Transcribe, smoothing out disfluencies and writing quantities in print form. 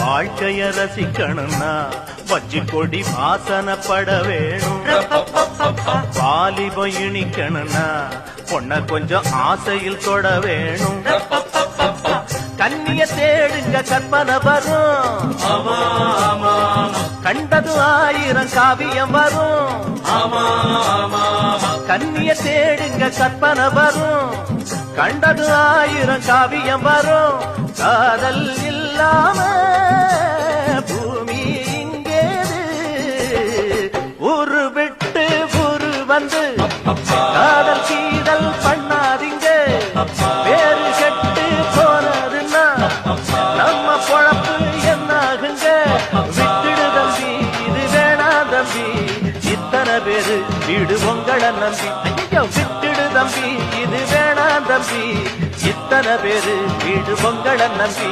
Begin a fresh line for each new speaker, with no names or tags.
வாழ்க்கைய ரசிக்கணும்னா வச்சு கொடி வாசனப்பட வேணும். வாலிபம் இனிக்கணும்னா பொண்ண கொஞ்சம் ஆசையில் தொட வேணும். கண்ணிய தேடுங்க கற்பனை வரும், கண்டது 1000 காவியம் வரும். கண்ணிய தேடுங்க கற்பனை வரும், கண்டது 1000 காவியம் வரும். காதல் இல்லாம பூமி இங்கேது, ஊரு விட்டு ஊரு வந்து காதல் கீதல் பண்ணாதீங்க. பேரு கெட்டு போனதுன்னா நம்ம பொழப்பு என்னாகுங்க. விட்டுடு தம்பி, இது வேணா தம்பி, இத்தனை பேரு வீடு உங்களை நம்பி. ஐயோ விட்டுடு தம்பி, இது வேணா தம்பி, இத்தனை பேரு வீடு உங்களை நம்பி.